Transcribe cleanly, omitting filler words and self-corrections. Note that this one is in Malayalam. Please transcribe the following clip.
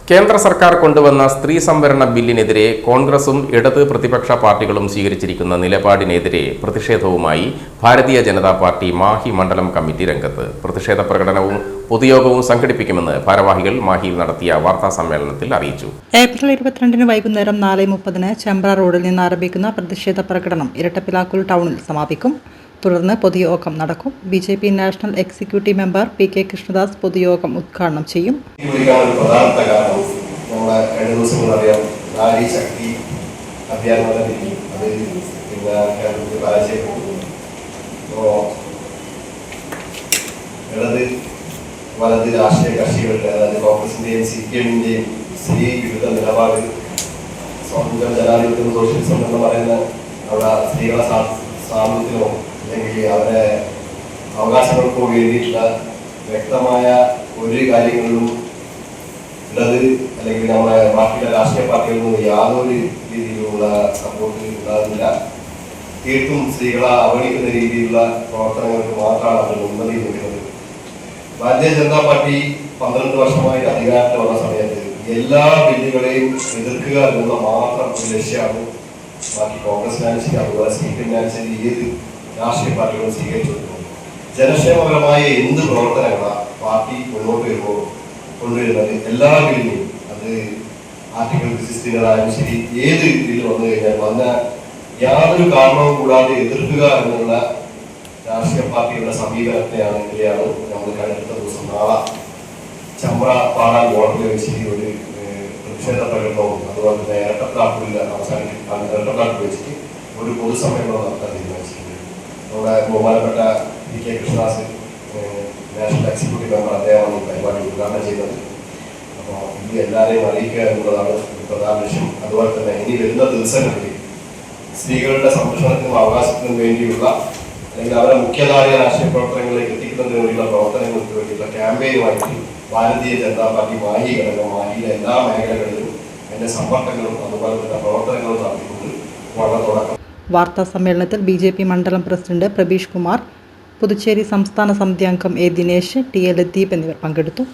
കേന്ദ്ര സർക്കാർ കൊണ്ടുവന്ന സ്ത്രീ സംവരണ ബില്ലിനെതിരെ കോൺഗ്രസും ഇടത് പ്രതിപക്ഷ പാർട്ടികളും സ്വീകരിച്ചിരിക്കുന്ന നിലപാടിനെതിരെ പ്രതിഷേധവുമായി ഭാരതീയ ജനതാ പാർട്ടി മാഹി മണ്ഡലം കമ്മിറ്റി രംഗത്ത്. പ്രതിഷേധ പ്രകടനവും പൊതുയോഗവും സംഘടിപ്പിക്കുമെന്ന് ഭാരവാഹികൾ മാഹിയിൽ നടത്തിയ വാർത്താ സമ്മേളനത്തിൽ അറിയിച്ചു. ഏപ്രിൽ 22 വൈകുന്നേരം 4:30 ചെമ്പ്ര റോഡിൽ നിന്ന് ആരംഭിക്കുന്ന പ്രതിഷേധ പ്രകടനം ഇരട്ടപ്പിലാക്കുൽ ടൗണിൽ സമാപിക്കും. തുടർന്ന് പൊതുയോഗം നടക്കും. BJP national executive member P K. Krishnadas പൊതുയോഗം ഉദ്ഘാടനം ചെയ്യും. വലത് രാഷ്ട്രീയ കക്ഷികളുടെ, അതായത് കോൺഗ്രസിന്റെയും CPM-ന്റെയും സ്ത്രീ വിരുദ്ധ നിലപാട്, സ്വാതന്ത്ര്യ ജനാധിപത്യം, സോഷ്യലിസം എന്ന് പറയുന്ന അവിടെ സ്ത്രീകളെ സാമൂഹ്യമോ അല്ലെങ്കിൽ അവരെ അവകാശങ്ങൾക്കോ വേണ്ടിയിട്ടുള്ള വ്യക്തമായ ഒരു കാര്യങ്ങളിലും ഉള്ളത് അല്ലെങ്കിൽ നമ്മുടെ ബാക്കിയുള്ള രാഷ്ട്രീയ പാർട്ടികളിൽ നിന്നും യാതൊരു രീതിയിലുള്ള സപ്പോർട്ട് ഉണ്ടാകുന്നില്ല. തീർത്തും സ്ത്രീകളെ അവഗണിക്കുന്ന രീതിയിലുള്ള പ്രവർത്തനങ്ങൾക്ക് മാത്രമാണ് അവർ മുൻപന്തി നിൽക്കുന്നത്. ഭാരതീയ ജനതാ പാർട്ടി 12 വർഷമായി അധികാരത്തിൽ വന്ന സമയത്ത് എല്ലാ ബില്ലുകളെയും എതിർക്കുക എന്നുള്ള മാത്രം ഒരു ലക്ഷ്യമാണ് ബാക്കി കോൺഗ്രസിനനുസരിച്ച് അതുപോലെ CPM-നനുസരിച്ച് ഏത് രാഷ്ട്രീയ പാർട്ടികളും സ്വീകരിച്ചിട്ടുണ്ട്. ജനക്ഷേമപരമായ എന്ത് പ്രവർത്തനങ്ങളാണ് പാർട്ടി മുന്നോട്ട് കൊണ്ടുവരുന്നത്, എല്ലാ ബില്ലിനും, അത് ആർട്ടിക്കിൾ 16 ആയാലും ശരി, ഏത് ബില്ല് വന്നു കഴിഞ്ഞാൽ വന്ന യാതൊരു കാരണവും കൂടാതെ എതിർക്കുക എന്നുള്ള രാഷ്ട്രീയ പാർട്ടികളുടെ സമീപനത്തെയാണ് നമ്മൾ അടുത്ത ദിവസം നാളെ ചമ്പ്ര പാടാൻ ബോർഡിൽ വെച്ച് ഒരു പ്രതിഷേധ പ്രകടനവും അതുപോലെ തന്നെ ഇരട്ടപ്ലാക്കിൽ വെച്ചിട്ട് ഒരു പൊതുസമ്മേളനം നടത്താൻ തീരുമാനിച്ചിട്ടുണ്ട്. നമ്മുടെ ബഹുമാനപ്പെട്ട P K. Krishnadas national executive member, അദ്ദേഹമാണ് പരിപാടി ഉദ്ഘാടനം ചെയ്തത്. അപ്പോൾ ഇത് എല്ലാവരെയും അറിയിക്കുക എന്നുള്ളതാണ് പ്രധാന ലക്ഷ്യം. അതുപോലെ തന്നെ ഇനി വരുന്ന ദിവസങ്ങളിൽ സ്ത്രീകളുടെ സംരക്ഷണത്തിനും അവകാശത്തിനും വേണ്ടിയുള്ള അല്ലെങ്കിൽ അവരെ മുഖ്യധാര രാഷ്ട്രീയ പ്രവർത്തനങ്ങളിലേക്ക് എത്തിക്കുന്നതിന് വേണ്ടിയുള്ള പ്രവർത്തനങ്ങൾക്ക് വേണ്ടിയുള്ള ക്യാമ്പയിനുമായിട്ട് ഭാരതീയ ജനതാ പാർട്ടി മാഹി ഘടകം മാഹിയിലെ എല്ലാ മേഖലകളിലും അതിന്റെ സമ്പർക്കങ്ങളും അതുപോലെ തന്നെ പ്രവർത്തനങ്ങളും നടത്തിക്കൊണ്ട് വളരെ തുടക്കം. വാർത്താ സമ്മേളനത്തിൽ ബിജെപി മണ്ഡലം പ്രസിഡന്റ് പ്രബീഷ് കുമാർ, പുതുച്ചേരി സംസ്ഥാന സമിതി അംഗം A. Dinesh, T. A. Latheef എന്നിവർ പങ്കെടുത്തു.